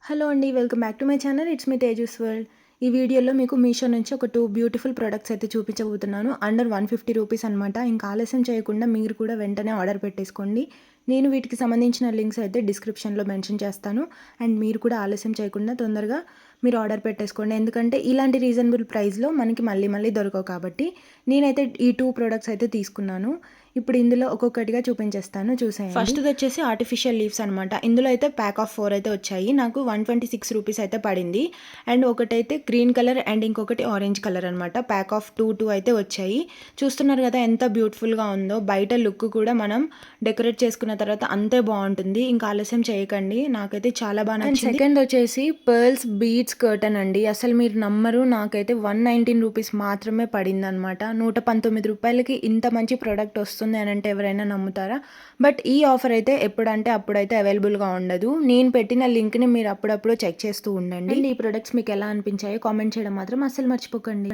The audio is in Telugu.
హలో అండి. Welcome back to my channel. It's me Tejas world. ఈ వీడియోలో మీకు మీషో నుంచి ఒక 2 బ్యూటిఫుల్ ప్రొడక్ట్స్ అయితే చూపించబోతున్నాను. అండర్ 150 రూపీస్ అనమాట. ఇంకా ఆలస్యం చేయకుండా మీరు కూడా వెంటనే ఆర్డర్ పెట్టేసుకోండి. నేను వీటికి సంబంధించిన లింక్స్ అయితే డిస్క్రిప్షన్లో మెన్షన్ చేస్తాను. అండ్ మీరు కూడా ఆలస్యం చేయకుండా తొందరగా మీరు ఆర్డర్ పెట్టేసుకోండి. ఎందుకంటే ఇలాంటి రీజనబుల్ ప్రైస్లో మనకి మళ్ళీ మళ్ళీ దొరకవు కాబట్టి నేనైతే ఈ 2 ప్రొడక్ట్స్ అయితే తీసుకున్నాను. ఇప్పుడు ఇందులో ఒక్కొక్కటిగా చూపించేస్తాను, చూసేయండి. ఫస్ట్‌ది వచ్చేసి ఆర్టిఫిషియల్ లీవ్స్ అనమాట. ఇందులో అయితే ప్యాక్ ఆఫ్ 4 అయితే వచ్చాయి. నాకు 126 రూపీస్ అయితే పడింది. అండ్ ఒకటైతే గ్రీన్ కలర్ అండ్ ఇంకొకటి ఆరెంజ్ కలర్ అనమాట. ప్యాక్ ఆఫ్ 2 అయితే వచ్చాయి. చూస్తున్నారు కదా ఎంత బ్యూటిఫుల్గా ఉందో. బయట లుక్ కూడా మనం డెకరేట్ చేసుకున్న తర్వాత అంతే బాగుంటుంది. ఇంకా ఆలస్యం చేయకండి. నాకైతే చాలా బాగా నచ్చింది. అండ్ సెకండ్ వచ్చేసి పర్ల్స్ బీడ్స్ కర్టన్ అండి. అసలు మీరు నమ్మరు, నాకైతే 119 రూపీస్ మాత్రమే పడింది అనమాట. 119 రూపాయలకి ఇంత మంచి ప్రోడక్ట్ వస్తుంది అని అంటే ఎవరైనా నమ్ముతారా? బట్ ఈ ఆఫర్ అయితే ఎప్పుడంటే అప్పుడైతే అవైలబుల్గా ఉండదు. నేను పెట్టిన లింక్ని మీరు అప్పుడప్పుడు చెక్ చేస్తూ ఉండండి. అండ్ ఈ ప్రొడక్ట్స్ మీకు ఎలా అనిపించాయో కామెంట్ చేయడం మాత్రం అస్సలు మర్చిపోకండి.